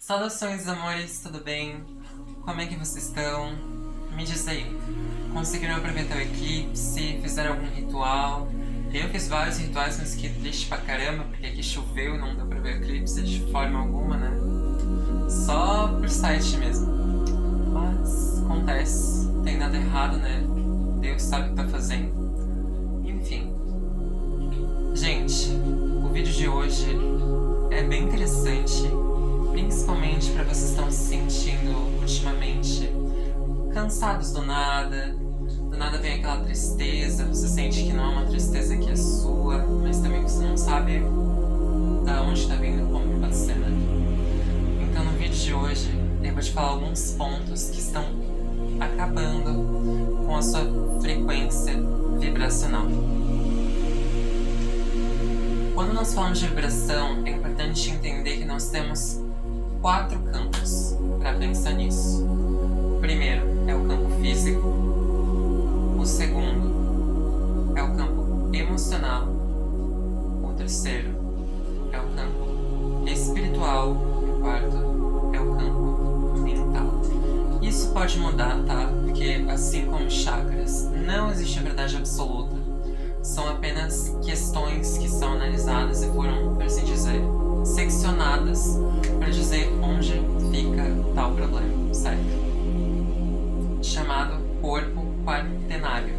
Saudações, amores, tudo bem? Como é que vocês estão? Me diz aí, conseguiram aproveitar o eclipse? Fizeram algum ritual? Eu fiz vários rituais, mas fiquei triste pra caramba, porque aqui choveu e não deu pra ver o eclipse de forma alguma, né? Só por site mesmo. Mas acontece, não tem nada errado, né? Deus sabe o que tá fazendo. Enfim. Gente, o vídeo de hoje é bem interessante, principalmente para vocês estão se sentindo ultimamente cansados do nada vem aquela tristeza, você sente que não é uma tristeza que é sua, mas também você não sabe da onde tá vindo, como que pode ser, né? Então no vídeo de hoje eu vou te falar alguns pontos que estão acabando com a sua frequência vibracional. Quando nós falamos de vibração, é importante entender que nós temos 4 campos para pensar nisso. O primeiro é o campo físico, o segundo é o campo emocional, o terceiro é o campo espiritual e o quarto é o campo mental. Isso pode mudar, tá? Porque assim como chakras, não existe a verdade absoluta. São apenas questões que são analisadas e foram, por assim dizer, seccionadas para dizer onde fica tal problema, certo? Chamado corpo quaternário.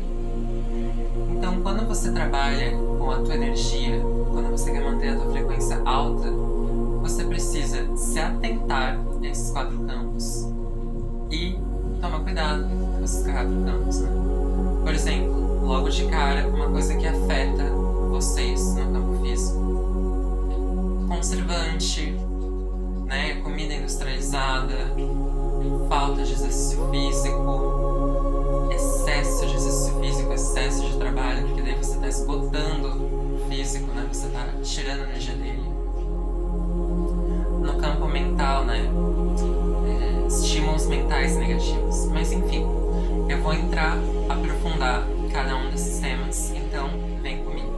Então, quando você trabalha com a tua energia, quando você quer manter a tua frequência alta, você precisa se atentar a esses 4 campos e tomar cuidado com esses 4 campos, né? Por exemplo, logo de cara, uma coisa que afeta vocês no campo físico: conservante, né, comida industrializada, falta de exercício físico, excesso de exercício físico, excesso de trabalho, porque daí você está esgotando o físico, né, você está tirando a energia dele. No campo mental, né, estímulos mentais negativos. Mas enfim, eu vou aprofundar cada um desses temas, então vem comigo.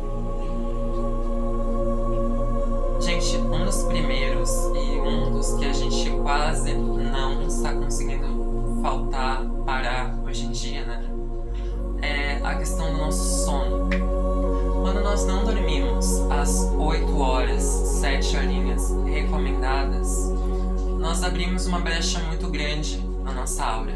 Gente, um dos primeiros e um dos que a gente quase não está conseguindo parar hoje em dia, né? É a questão do nosso sono. Quando nós não dormimos as 8 horas, 7 horinhas recomendadas, nós abrimos uma brecha muito grande na nossa aura.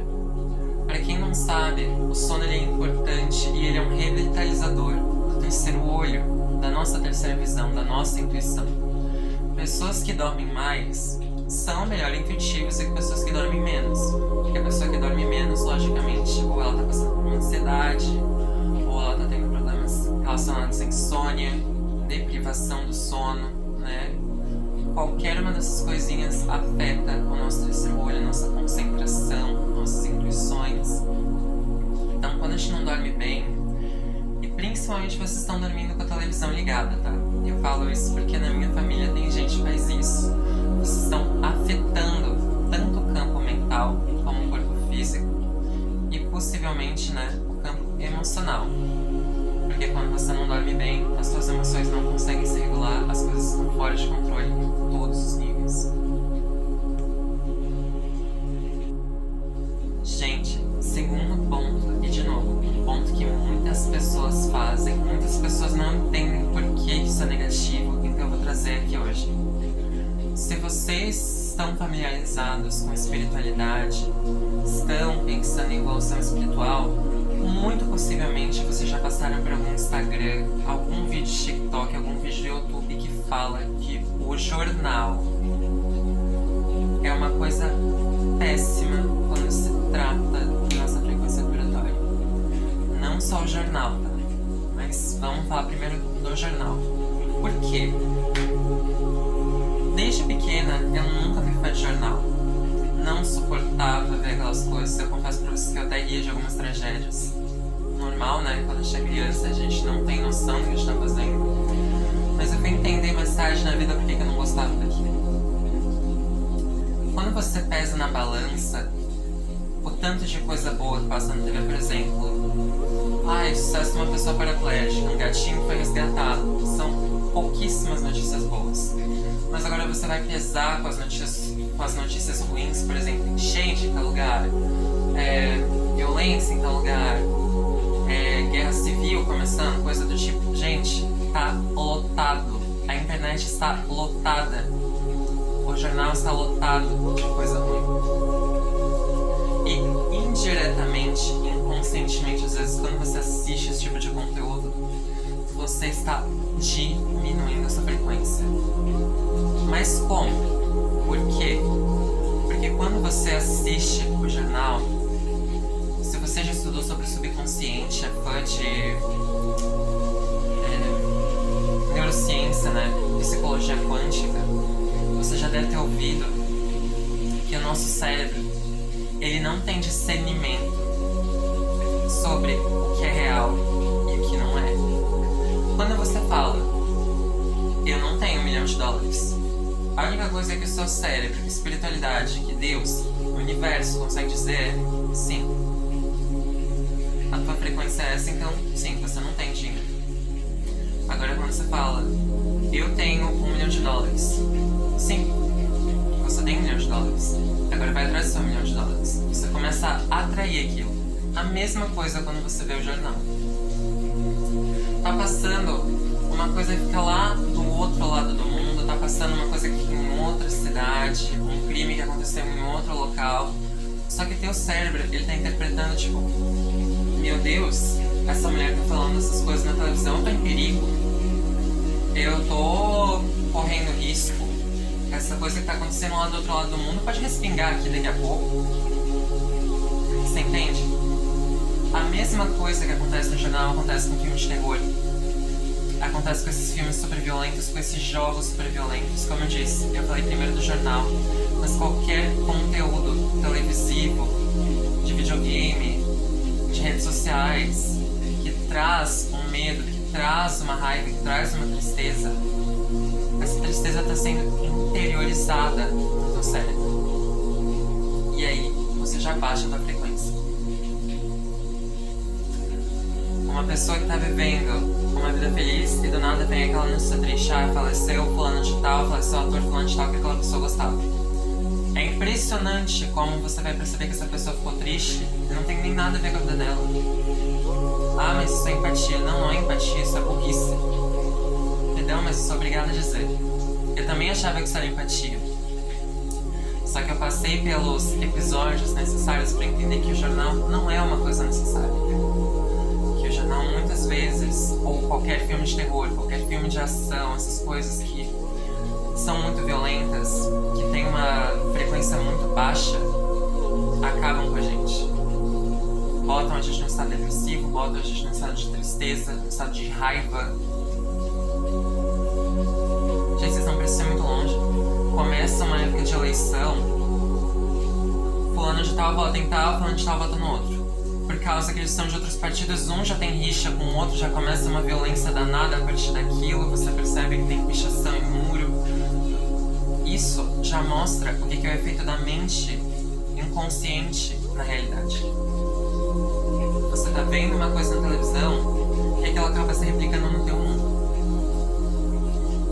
Para quem não sabe, o sono ele é importante e ele é um revitalizador do terceiro olho, da nossa terceira visão, da nossa intuição. Pessoas que dormem mais são melhor intuitivas do que pessoas que dormem menos. Porque a pessoa que dorme menos, logicamente, ou ela está passando por uma ansiedade, ou ela está tendo problemas relacionados à insônia, deprivação do sono, né? Qualquer uma dessas coisinhas afeta o nosso terceiro olho, a nossa concentração, nossas intuições. Então, quando a gente não dorme bem, e principalmente vocês estão dormindo com a televisão ligada, tá? Eu falo isso porque na minha família tem gente que faz isso. Vocês estão afetando tanto o campo mental como o corpo físico e possivelmente, né, o campo emocional. Porque quando você não dorme bem, as suas emoções não conseguem se regular, as coisas estão fora de controle em todos os níveis. Gente, segundo ponto, e de novo, um ponto que muitas pessoas fazem, muitas pessoas não entendem por que isso é negativo, então eu vou trazer aqui hoje. Se vocês estão familiarizados com espiritualidade, estão pensando em evolução espiritual, muito possivelmente vocês já passaram por algum Instagram, algum vídeo de TikTok, algum vídeo de YouTube que fala que o jornal é uma coisa péssima quando se trata da nossa frequência vibratória. Não só o jornal, tá? Mas vamos falar primeiro do jornal. Por quê? Desde pequena eu nunca fui fã de jornal. Não suportava ver aquelas coisas. Eu confesso pra vocês que eu até ria de algumas tragédias. Normal, né? Quando a gente é criança a gente não tem noção do que a gente tá fazendo. Mas eu fui entender mais tarde na vida porque eu não gostava daquilo. Quando você pesa na balança o tanto de coisa boa que passa na TV, por exemplo, sucesso de uma pessoa paraplégica, um gatinho foi resgatado, são pouquíssimas notícias boas. mas agora você vai pesar com as notícias ruins, por exemplo, enchente em tal lugar, violência em tal lugar, guerra civil começando, coisa do tipo. Gente, tá lotado. A internet está lotada. O jornal está lotado de coisa ruim. E indiretamente, inconscientemente, às vezes, quando você assiste esse tipo de conteúdo, você está diminuindo essa frequência. Mas como? Por quê? Porque quando você assiste o jornal, se você já estudou sobre o subconsciente, é fã de neurociência, né? Psicologia quântica, você já deve ter ouvido que o nosso cérebro, ele não tem discernimento sobre o que é real e o que não é. Quando você fala, eu não tenho $1 milhão, a única coisa que o seu cérebro, espiritualidade, que Deus, o universo consegue dizer é sim. A tua frequência é essa, então sim, você não tem dinheiro. Agora quando você fala, eu tenho $1 milhão, sim, você tem $1 milhão. Agora vai atrás do seu $1 milhão. Você começa a atrair aquilo. A mesma coisa quando você vê o jornal. Tá passando uma coisa que fica lá do outro lado do mundo, tá passando uma coisa que em outra cidade, um crime que aconteceu em outro local. Só que teu cérebro, ele tá interpretando tipo, meu Deus, essa mulher tá falando essas coisas na televisão, eu tô em perigo. Eu tô correndo risco. Essa coisa que tá acontecendo lá do outro lado do mundo pode respingar aqui daqui a pouco. Você entende? A mesma coisa que acontece no jornal acontece com filmes de terror. Acontece com esses filmes super violentos, com esses jogos super violentos. Como eu disse, eu falei primeiro do jornal, mas qualquer conteúdo televisivo, de videogame, de redes sociais, que traz um medo, que traz uma raiva, que traz uma tristeza, essa tristeza está sendo interiorizada no teu cérebro. E aí, você já baixa a tua frequência. Uma pessoa que está vivendo uma vida feliz e do nada vem aquela notícia triste, faleceu fulano de tal, faleceu o ator fulano de tal que aquela pessoa gostava. É impressionante como você vai perceber que essa pessoa ficou triste e não tem nem nada a ver com a vida dela. Ah, mas isso é empatia. Não é empatia, isso é burrice. Entendeu? Mas eu sou obrigada a dizer. Eu também achava que isso era empatia. Só que eu passei pelos episódios necessários para entender que o jornal não é uma coisa necessária. Que o jornal muitas vezes, ou qualquer filme de terror, qualquer filme de ação, essas coisas que são muito violentas, que tem uma frequência muito baixa, acabam com a gente. Botam a gente num estado depressivo, botam a gente num estado de tristeza, num estado de raiva. Gente, vocês não precisam ir muito longe. Começa uma época de eleição, fulano de tal vota em tal, fulano de tal vota no outro. Por causa que eles são de outros partidos, um já tem rixa com o outro, já começa uma violência danada a partir daquilo, você percebe que tem pichação e muro. Isso já mostra o que é o efeito da mente inconsciente na realidade. Você tá vendo uma coisa na televisão e aquela acaba se replicando no teu mundo.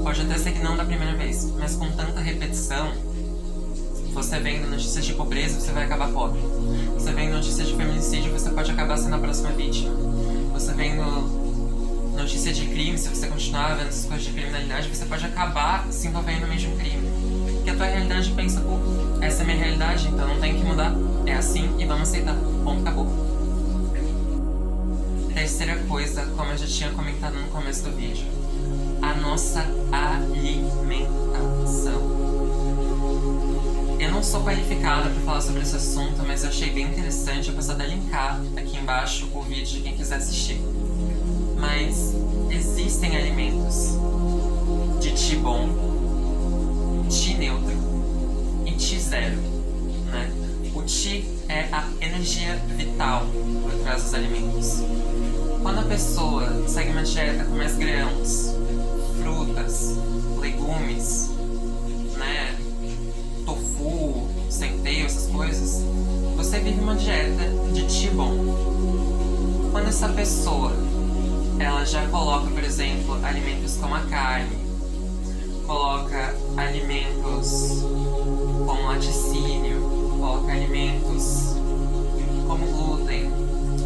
Pode até ser que não da primeira vez, mas com tanta repetição, você vendo notícias de pobreza, você vai acabar pobre. Você vendo notícias de feminicídio, você pode acabar sendo a próxima vítima. Você vendo notícia de crime, se você continuar vendo essas coisas de criminalidade, você pode acabar se envolvendo no meio de um crime. Porque a tua realidade pensa, pô, essa é a minha realidade, então não tem que mudar. É assim e vamos aceitar. Ponto, acabou. Terceira coisa, como eu já tinha comentado no começo do vídeo, a nossa alimentação. Eu não sou qualificada para falar sobre esse assunto, mas eu achei bem interessante. Eu posso até linkar aqui embaixo o vídeo de quem quiser assistir. Mas existem alimentos de Ti bom, Ti neutro e Ti zero, né? O Ti é a energia vital por trás dos alimentos. Quando a pessoa segue uma dieta com mais grãos, frutas, legumes, né, tofu, centeio, essas coisas, você vive uma dieta de Ti bom. Quando essa pessoa ela já coloca, por exemplo, alimentos como a carne, coloca alimentos como laticínio, coloca alimentos como glúten,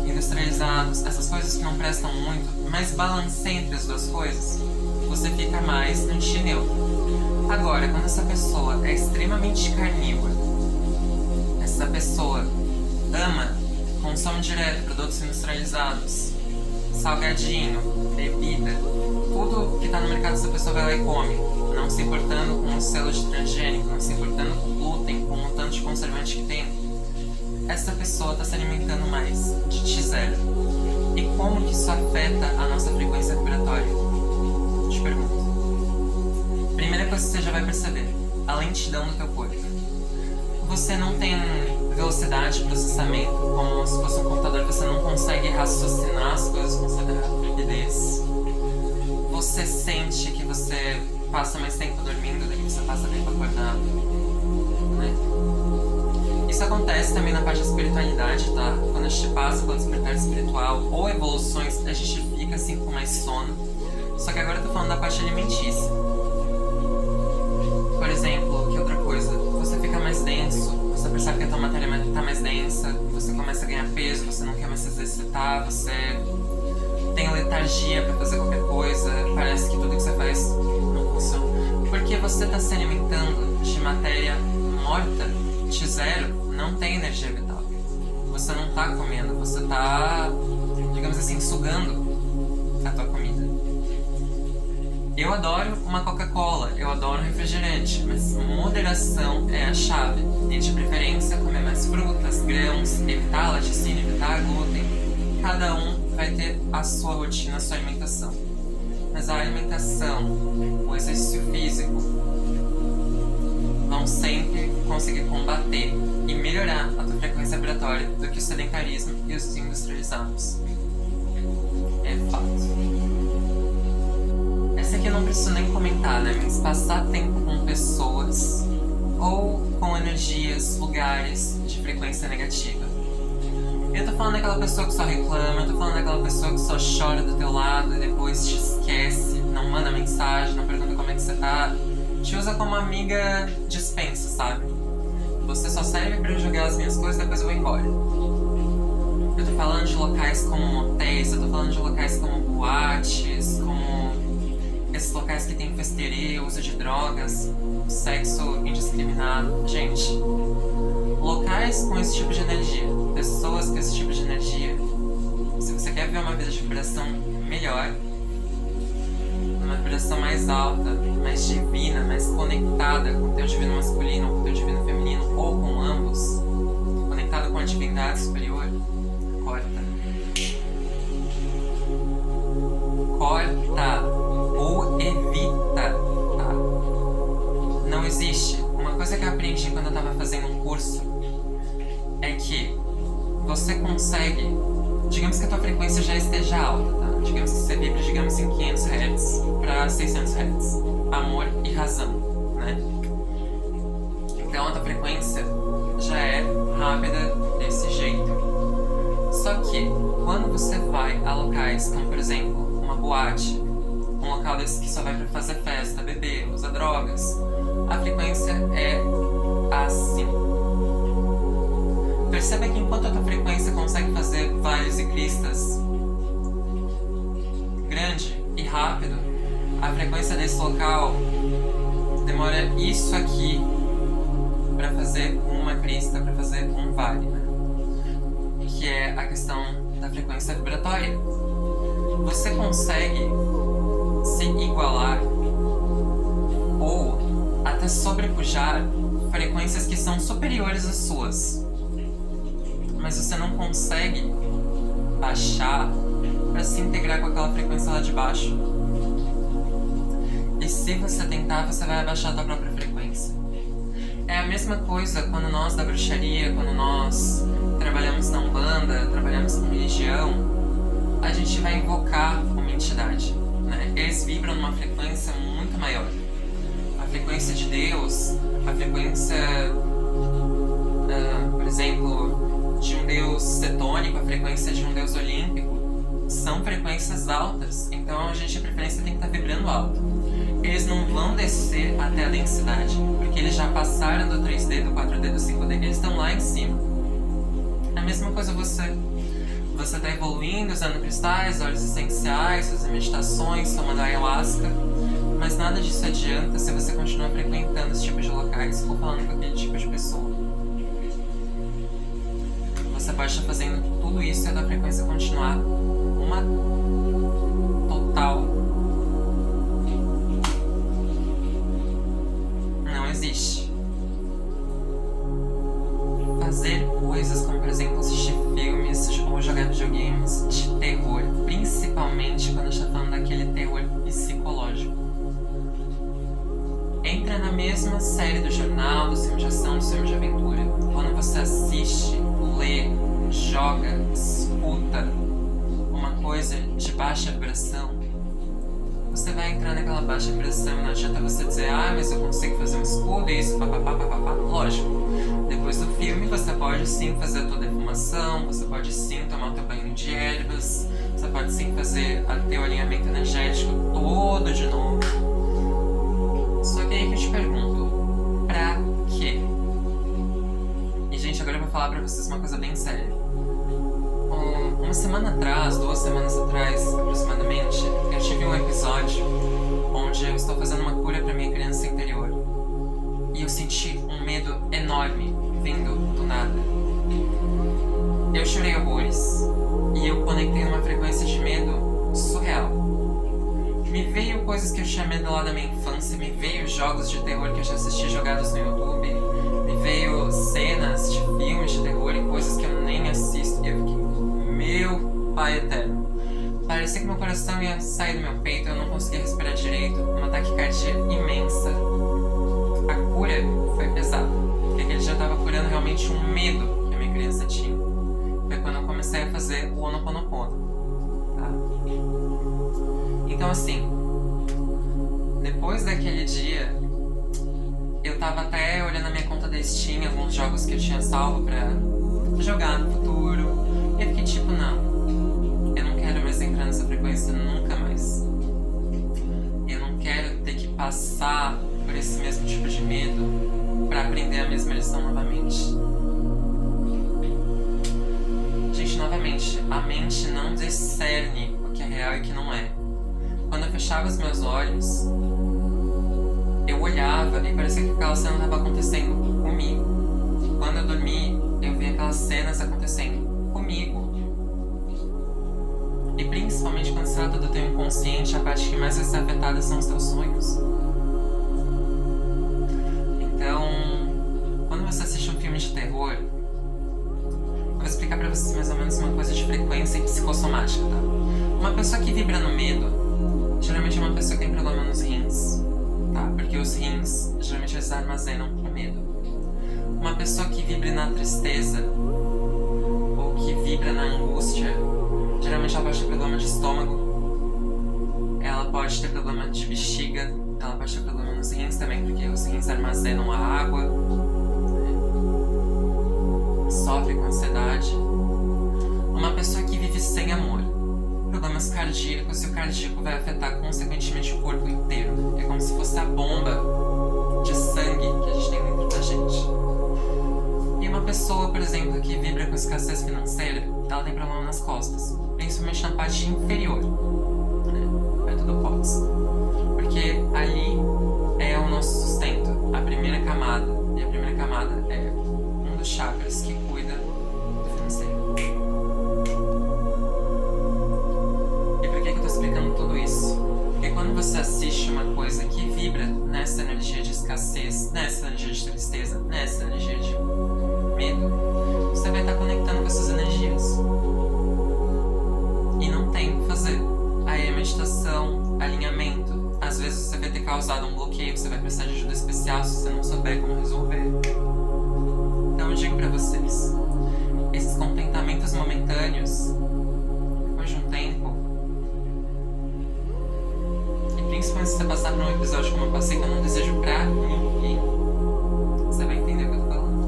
industrializados, essas coisas que não prestam muito, mas balanceia entre as duas coisas, você fica mais no chinelo. Agora, quando essa pessoa é extremamente carnívora, essa pessoa ama, consome direto produtos industrializados, salgadinho, bebida, tudo que está no mercado essa pessoa vai lá e come, não se importando com o selo de transgênico, não se importando com o glúten, com o tanto de conservante que tem, essa pessoa está se alimentando mais de T0. E como que isso afeta a nossa frequência vibratória? Te pergunto. Primeira coisa que você já vai perceber, a lentidão do teu corpo. Você não tem velocidade de processamento, como se fosse um computador, você não consegue raciocinar as coisas com certa rapidez. Você sente que você passa mais tempo dormindo do que você passa tempo acordado, né? Isso acontece também na parte da espiritualidade, tá? Quando a gente passa pelo despertar espiritual ou evoluções, a gente fica assim com mais sono. Só que agora eu tô falando da parte alimentícia. Por exemplo, que outra coisa? Você fica mais denso, você percebe que a tua matéria tá mais densa, você começa a ganhar peso, você não quer mais se exercitar, você tem letargia pra fazer qualquer coisa, parece que tudo que você faz não funciona. Porque você tá se alimentando de matéria morta, T0, não tem energia vital. Você não tá comendo, você tá, digamos assim, sugando a tua comida. Eu adoro uma Coca-Cola, eu adoro um refrigerante, mas moderação é a chave. E de preferência comer mais frutas, grãos, evitar laticínio, evitar glúten. Cada um vai ter a sua rotina, a sua alimentação. Mas a alimentação, o exercício físico vão sempre conseguir combater e melhorar a tua frequência vibratória do que o sedentarismo e os industrializados. É fato. Essa aqui eu não preciso nem comentar, né? Mas passar tempo com pessoas ou com energias, lugares de frequência negativa. Eu tô falando daquela pessoa que só reclama, eu tô falando daquela pessoa que só chora do teu lado e depois te esquece, não manda mensagem, não pergunta como é que você tá, te usa como amiga dispensa, sabe? Você só serve pra eu jogar as minhas coisas e depois eu vou embora. Eu tô falando de locais como motéis, eu tô falando de locais como boates, como esses locais que tem festeirê, uso de drogas, sexo indiscriminado. Gente, locais com esse tipo de energia, pessoas com esse tipo de energia, se você quer ver uma vida de vibração melhor, uma vibração mais alta, mais divina, mais conectada com o teu divino masculino, com o teu divino feminino, ou com ambos, conectado com a divindade superior, corta. Corta ou evita, tá? Não existe. Uma coisa que eu aprendi quando eu tava fazendo um curso é que você consegue, digamos que a tua frequência já esteja alta, tá? Digamos que você vibra, digamos, em 500 Hz para 600 Hz. Amor e razão, né? Então a tua frequência já é rápida desse jeito. Só que quando você vai a locais como, por exemplo, uma boate, um local desse que só vai pra fazer festa, beber, usar drogas, a frequência é assim. Perceba que enquanto a tua frequência consegue fazer vales e cristas grande e rápido, a frequência desse local demora isso aqui para fazer uma crista, para fazer um vale, né? Que é a questão da frequência vibratória. Você consegue se igualar ou até sobrepujar frequências que são superiores às suas, mas você não consegue baixar para se integrar com aquela frequência lá de baixo. E se você tentar, você vai abaixar a sua própria frequência. É a mesma coisa quando nós da bruxaria, quando nós trabalhamos na Umbanda, trabalhamos com religião, a gente vai invocar uma entidade, né? Eles vibram numa frequência muito maior. A frequência de Deus, a frequência, por exemplo, de um deus cetônico, a frequência de um deus olímpico, são frequências altas. Então a gente, de preferência, tem que estar vibrando alto. Eles não vão descer até a densidade, porque eles já passaram do 3D, do 4D, do 5D, eles estão lá em cima. É a mesma coisa você está evoluindo, usando cristais, óleos essenciais, fazendo meditações, tomando ayahuasca, mas nada disso adianta se você continuar frequentando esse tipo de locais ou falando com aquele tipo de pessoa. Você pode estar fazendo tudo isso e a tua frequência continuar uma total. Não existe. Fazer coisas como, por exemplo, assistir filmes ou jogar videogames de terror, principalmente quando a gente está falando daquele terror psicológico. Entra na mesma série do jornal, do filme de ação, do filme de aventura. Quando você assiste, lê, joga, escuta uma coisa de baixa vibração, você vai entrar naquela baixa vibração e não adianta você dizer, mas eu consigo fazer um escudo e isso, papapá. Lógico, depois do filme você pode sim fazer a tua defumação, você pode sim tomar o teu banho de ervas, você pode sim fazer o teu alinhamento energético todo de novo. Só que aí que eu te pergunto, pra quê? E gente, agora eu vou falar pra vocês uma coisa bem séria. Uma semana atrás, 2 semanas atrás, aproximadamente, eu tive um episódio onde eu estou fazendo uma cura pra minha criança interior. E eu senti um medo enorme vindo do nada. Eu chorei horrores. E eu conectei numa frequência de medo surreal. Me veio coisas que eu tinha medo lá da minha infância, me veio jogos de terror que eu já assisti jogados no YouTube, me veio cenas de filmes de terror e coisas que eu nem assisto. E eu fiquei, meu pai eterno. Parecia que meu coração ia sair do meu peito, eu não conseguia respirar direito, uma taquicardia imensa. A cura foi pesada, porque aquele dia eu tava curando realmente um medo que a minha criança tinha. Foi quando eu comecei a fazer o Ho'oponopono, tá? Então assim, depois daquele dia, eu tava até olhando a minha conta da Steam, alguns jogos que eu tinha salvo pra jogar no futuro. E eu fiquei tipo, não, eu não quero mais entrar nessa frequência nunca mais. Eu não quero ter que passar por esse mesmo tipo de medo pra aprender a mesma lição novamente. Gente, novamente, a mente não discerne o que é real e o que não é. Quando eu fechava os meus olhos, eu olhava e parecia que aquela cena estava acontecendo comigo. Quando eu dormi, eu via aquelas cenas acontecendo comigo. E principalmente quando se trata do teu inconsciente, a parte que mais vai ser afetada são os teus sonhos. Então, quando você assiste um filme de terror, eu vou explicar pra vocês mais ou menos uma coisa de frequência e psicossomática, tá? Uma pessoa que vibra no medo, geralmente é uma pessoa que tem problema nos rins, tá? Porque os rins, geralmente eles armazenam o medo. Uma pessoa que vibra na tristeza, ou que vibra na angústia, geralmente ela pode ter problema de estômago, ela pode ter problema de bexiga, ela pode ter problema nos rins também, porque os rins armazenam a água, né? Sofre com ansiedade. Uma pessoa que vive sem amor, problemas cardíacos, e o cardíaco vai afetar consequentemente o corpo inteiro. É como se fosse a bomba de sangue que a gente tem dentro da gente. E uma pessoa, por exemplo, que vibra com escassez financeira, ela tem problema nas costas, principalmente na parte inferior, né? Perto do póx. Porque ali é o nosso sustento, a primeira camada. E a primeira camada é um dos chakras que cuida do financeiro. E por que eu tô explicando tudo isso? Porque quando você assiste uma coisa que vibra nessa energia de escassez, nessa energia de tristeza, nessa energia de medo, você vai estar conectando com essas energias. E não tem o que fazer. Aí é meditação, alinhamento. Às vezes você vai ter causado um bloqueio, você vai precisar de ajuda especial se você não souber como resolver. Então eu digo pra vocês, esses contentamentos momentâneos, depois de um tempo, e principalmente se você passar por um episódio como eu passei, que eu não desejo pra ninguém, você vai entender o que eu tô falando.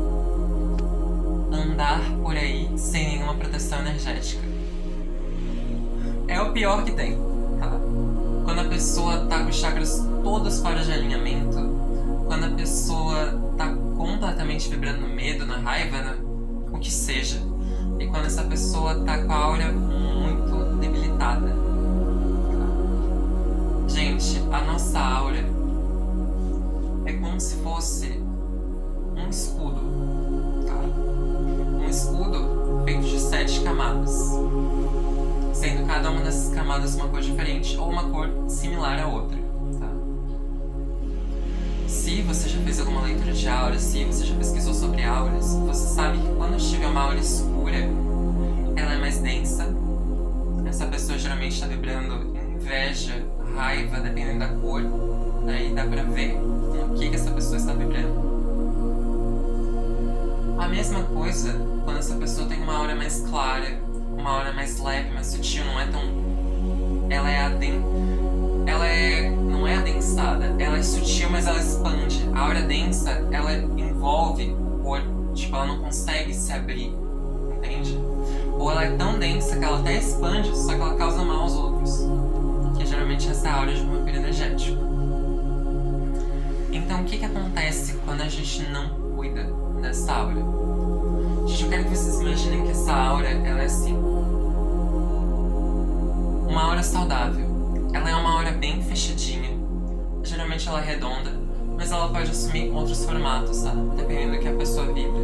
Andar por aí sem nenhuma proteção energética é o pior que tem, tá? Quando a pessoa tá com os chakras todos fora de alinhamento, quando a pessoa tá completamente vibrando no medo, na raiva, né? O que seja, e quando essa pessoa tá com a aura muito debilitada. Gente, a nossa aura é como se fosse um escudo, tá? Um escudo feito de 7 camadas, sendo cada uma dessas camadas uma cor diferente ou uma cor similar à outra, tá? Se você já fez alguma leitura de auras, se você já pesquisou sobre auras, você sabe que quando tiver uma aura escura, ela é mais densa. Essa pessoa geralmente está vibrando inveja, raiva, dependendo da cor. Daí dá pra ver no que essa pessoa está vibrando. A mesma coisa quando essa pessoa tem uma aura mais clara, uma aura mais leve, mais sutil, não é tão... não é adensada, ela é sutil, mas ela expande. A aura densa, ela envolve o corpo, tipo, ela não consegue se abrir, entende? Ou ela é tão densa que ela até expande, só que ela causa mal aos outros, que geralmente essa é a aura de um vampiro energético. Então, o que acontece quando a gente não cuida dessa aura? Gente, eu quero que vocês imaginem que essa aura, ela é assim, uma aura saudável. Ela é uma aura bem fechadinha. Geralmente ela é redonda, mas ela pode assumir outros formatos, tá? Dependendo do que a pessoa vibra.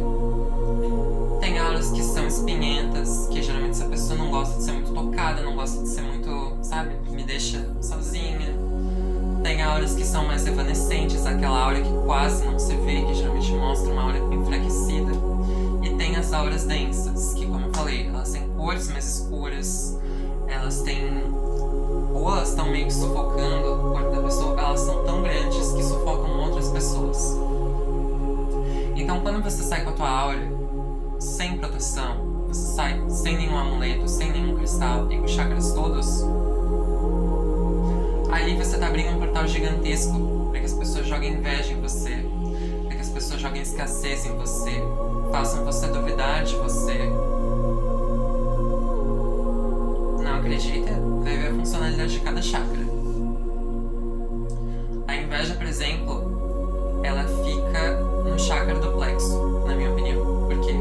Tem auras que são espinhentas, que geralmente essa pessoa não gosta de ser muito tocada, não gosta de ser muito, sabe, me deixa sozinha. Tem auras que são mais evanescentes, aquela aura que quase não se vê, que geralmente mostra uma aura enfraquecida. E tem as auras densas, que, como eu falei, elas têm cores mais escuras, elas têm... ou elas estão meio que sufocando o corpo da pessoa, elas são tão grandes que sufocam outras pessoas. Então, quando você sai com a tua aura sem proteção, você sai sem nenhum amuleto, sem nenhum cristal e com os chakras todos, aí você tá abrindo um portal gigantesco para que as pessoas joguem inveja em você, para que as pessoas joguem escassez em você, façam você duvidar de você. Não acredita? Vai ver a funcionalidade de cada chakra. A inveja, por exemplo, ela fica no chakra do plexo, na minha opinião. Por quê?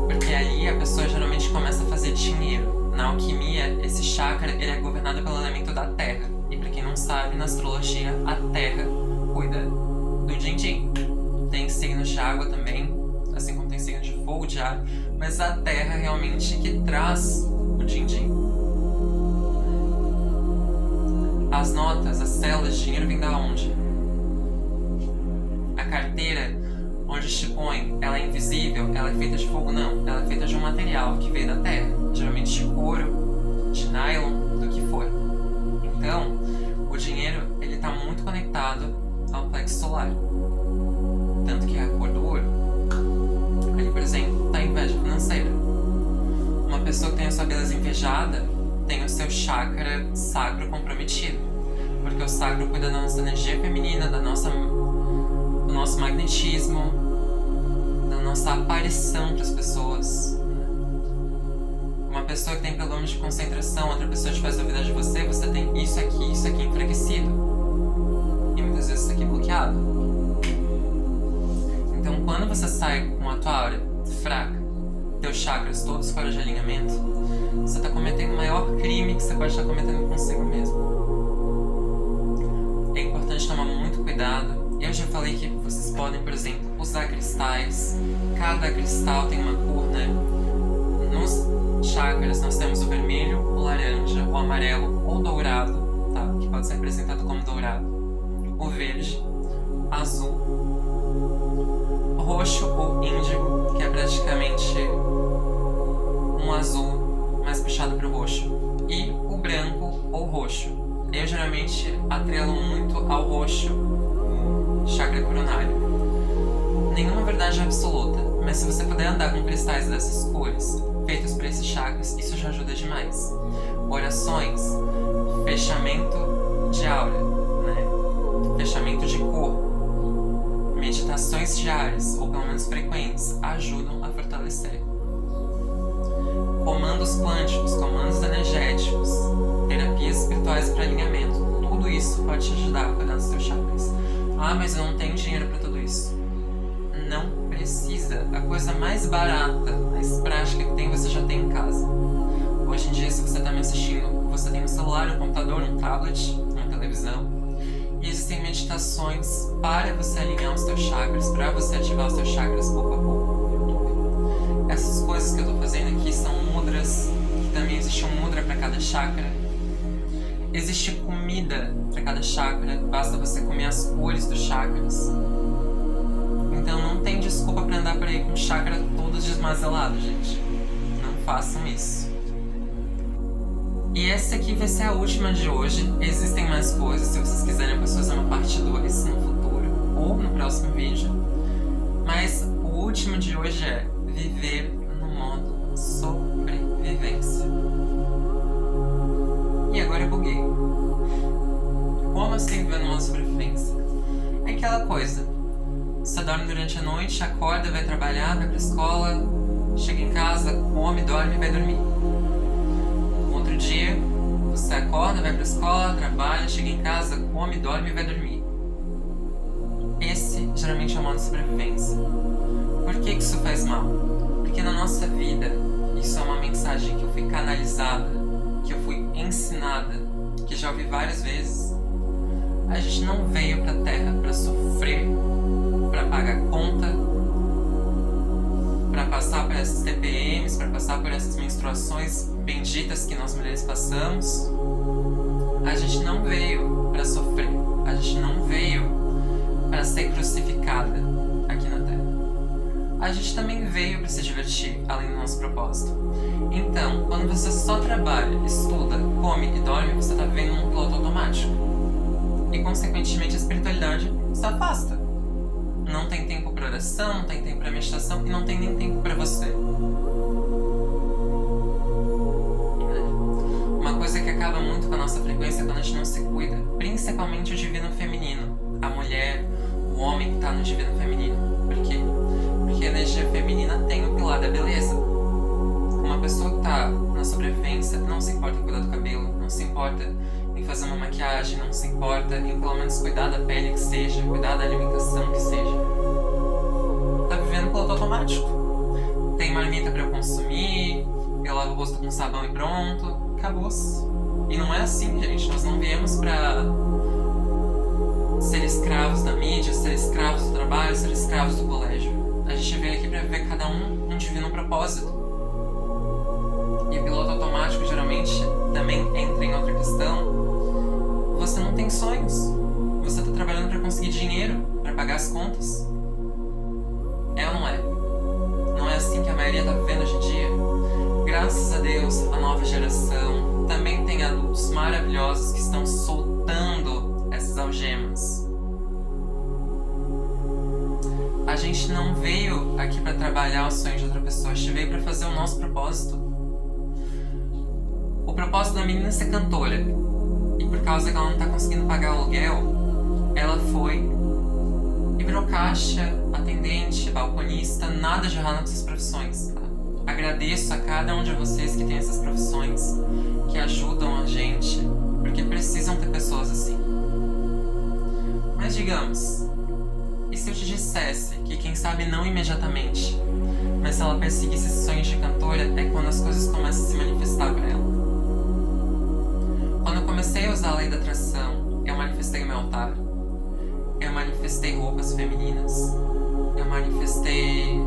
Porque ali a pessoa geralmente começa a fazer dinheiro. Na alquimia, esse chakra ele é governado pelo elemento da terra. E pra quem não sabe, na astrologia, a terra cuida do din-din. Tem signos de água também, assim como tem signos de fogo, de ar, mas a terra realmente que traz o din-din. As notas, as células de dinheiro vêm da onde? A carteira, onde te põe, ela é invisível, ela é feita de fogo? Não, ela é feita de um material que veio da terra, geralmente de couro, de nylon, do que for. Então, o dinheiro, ele está muito conectado ao plexo solar, tanto que é a cor do ouro. Ali, por exemplo, está a inveja financeira. Uma pessoa que tem a sua beleza invejada tem o seu chakra sacro comprometido, porque o sacro cuida da nossa energia feminina, do nosso magnetismo, da nossa aparição para as pessoas. Uma pessoa que tem problemas de concentração, outra pessoa te faz duvidar de você, você tem isso aqui enfraquecido. E muitas vezes isso aqui bloqueado. Então, quando você sai com a tua aura fraca, teus chakras todos fora de alinhamento, você está cometendo o maior crime que você pode estar cometendo consigo mesmo. É importante tomar muito cuidado. Eu já falei que vocês podem, por exemplo, usar cristais. Cada cristal tem uma cor, né? Nos chakras nós temos o vermelho, o laranja, o amarelo ou dourado, tá? Que pode ser representado como dourado. O verde, azul, roxo ou índigo, que é praticamente um azul mais puxado para o roxo, e o branco ou roxo. Eu geralmente atrelo muito ao roxo o chakra coronário. Nenhuma verdade é absoluta, mas se você puder andar com cristais dessas cores, feitos para esses chakras, isso já ajuda demais. Orações, fechamento de aura, né? Fechamento de cor, meditações diárias, ou pelo menos frequentes, ajudam a fortalecer. Comandos quânticos, comandos energéticos, terapias espirituais para alinhamento, tudo isso pode te ajudar a cuidar dos teus chakras. Ah, mas eu não tenho dinheiro para tudo isso. Não precisa. A coisa mais barata, mais prática que tem, você já tem em casa. Hoje em dia, se você está me assistindo, você tem um celular, um computador, um tablet, uma televisão. E existem meditações para você alinhar os teus chakras, para você ativar os teus chakras pouco a pouco. Essas coisas que eu estou fazendo aqui são mudras, que também existe um mudra para cada chakra. Existe comida para cada chakra, basta você comer as cores dos chakras. Então não tem desculpa para andar por aí com o chakra todo desmazelado, gente. Não façam isso. E essa aqui vai ser a última de hoje. Existem mais coisas, se vocês quiserem eu posso fazer uma parte 2 no futuro ou no próximo vídeo. Mas o último de hoje é viver no modo sobrevivência. E agora eu buguei. Como assim viver no modo sobrevivência? É aquela coisa. Você dorme durante a noite, acorda, vai trabalhar, vai pra escola, chega em casa, come, dorme e vai dormir. Outro dia, você acorda, vai pra escola, trabalha, chega em casa, come, dorme e vai dormir. Esse geralmente é o modo de sobrevivência. Por que isso faz mal? Porque na nossa vida, isso é uma mensagem que eu fui canalizada, que eu fui ensinada, que já ouvi várias vezes. A gente não veio pra Terra pra sofrer, pra pagar conta, pra passar por essas TPMs, pra passar por essas menstruações benditas que nós mulheres passamos. A gente não veio pra sofrer, a gente não veio pra ser crucificada aqui na Terra. A gente também veio pra se divertir, além do nosso propósito. Então, quando você só trabalha, estuda, come e dorme, você tá vivendo num piloto automático. E, consequentemente, a espiritualidade se afasta. Não tem tempo para oração, não tem tempo para meditação e não tem nem tempo para você. Uma coisa que acaba muito com a nossa frequência é quando a gente não se cuida, principalmente o divino feminino, a mulher, o homem que está no divino feminino. Por quê? Porque a energia feminina tem o pilar da beleza. Uma pessoa que está na sobrevivência não se importa em cuidar do cabelo, não se importa em fazer uma maquiagem, não se importa em pelo menos cuidar da pele que seja, cuidar da alimentação que seja. Tá vivendo piloto automático. Tem marmita pra eu consumir, eu lavo o rosto com sabão e pronto, acabou-se. E não é assim, gente, nós não viemos pra ser escravos da mídia, ser escravos do trabalho, ser escravos do colégio. A gente veio aqui pra viver cada um divino propósito. E o piloto automático geralmente também entra em outra questão. Você não tem sonhos. Você está trabalhando para conseguir dinheiro, para pagar as contas. É ou não é? Não é assim que a maioria está vivendo hoje em dia? Graças a Deus, a nova geração também tem adultos maravilhosos que estão soltando essas algemas. A gente não veio aqui para trabalhar o sonho de outra pessoa, a gente veio para fazer o nosso propósito. O propósito da menina é ser cantora. E por causa que ela não está conseguindo pagar o aluguel, ela foi e virou caixa, atendente, balconista, nada de errado nessas profissões. Tá? Agradeço a cada um de vocês que tem essas profissões, que ajudam a gente, porque precisam ter pessoas assim. Mas digamos, e se eu te dissesse que quem sabe não imediatamente, mas se ela perseguisse esse sonho de cantora, é quando as coisas começam a se manifestar para ela. Quando eu comecei a usar a lei da atração, eu manifestei o meu altar, eu manifestei roupas femininas, eu manifestei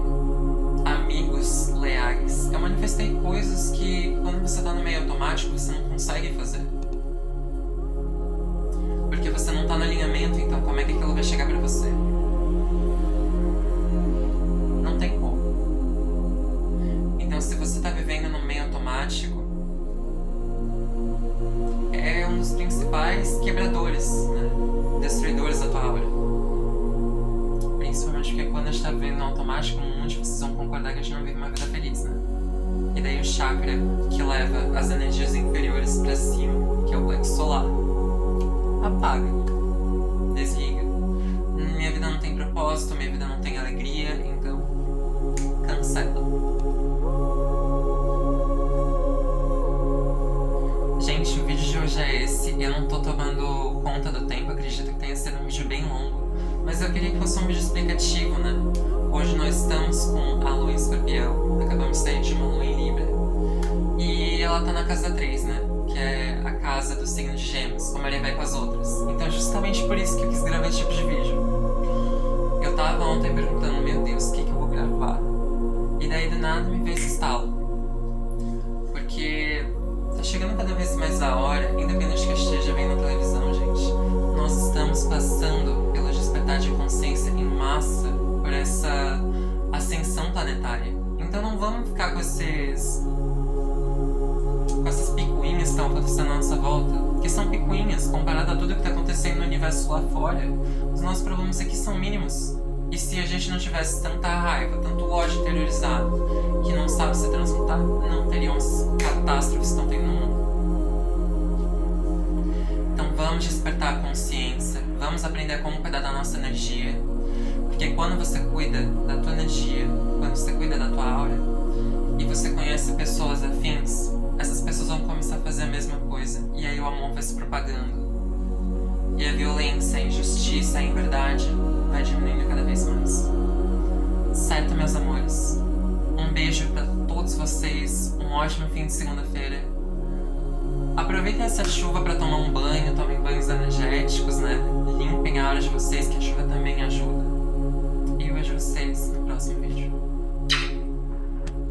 amigos leais, eu manifestei coisas que quando você tá no meio automático você não consegue fazer. Porque você não tá no alinhamento, então como é que aquilo vai chegar pra você? Não tem como. Então se você tá vivendo no meio automático, é um dos principais quebradores, né? Destruidores da tua aura. Principalmente porque quando a gente tá vivendo no automático, muitos de vocês vão concordar que a gente não vive uma vida feliz, né? E daí o chakra que leva as energias inferiores pra cima, que é o plexo solar, apaga, desliga. Minha vida não tem propósito, minha vida não tem alegria, então cancela. Gente, o vídeo de hoje é esse. Eu não tô tomando conta do tempo, acredito que tenha sido um vídeo bem longo, mas eu queria que fosse um vídeo explicativo, né? Hoje nós estamos com a lua em Escorpião, acabamos de sair de uma lua em Libra, e ela tá na casa 3, né? Que é a casa do signo de Gêmeos, como ele vai com as outras. Então justamente por isso que eu quis gravar esse tipo de vídeo. Eu tava ontem perguntando, meu Deus, o que eu vou gravar? E daí do nada me veio esse estalo. Porque tá chegando cada vez mais a hora, independente que eu esteja vendo na televisão, gente. Nós estamos passando pelo despertar de consciência em massa por essa ascensão planetária. Então não vamos ficar com essas picuinhas que estão acontecendo à nossa volta, que são picuinhas comparado a tudo que está acontecendo no universo lá fora. Os nossos problemas aqui são mínimos. E se a gente não tivesse tanta raiva, tanto ódio interiorizado, que não sabe se transmutar, não teríamos catástrofes que estão tendo no mundo. Então vamos despertar a consciência, vamos aprender como cuidar da nossa energia. Porque quando você cuida da tua energia, quando você cuida da tua aura, e você conhece pessoas afins, essas pessoas vão começar a fazer a mesma coisa. E aí o amor vai se propagando. E a violência, a injustiça, a inverdade vai diminuindo cada vez mais. Certo, meus amores? Um beijo pra todos vocês. Um ótimo fim de segunda-feira. Aproveitem essa chuva pra tomar um banho. Tomem banhos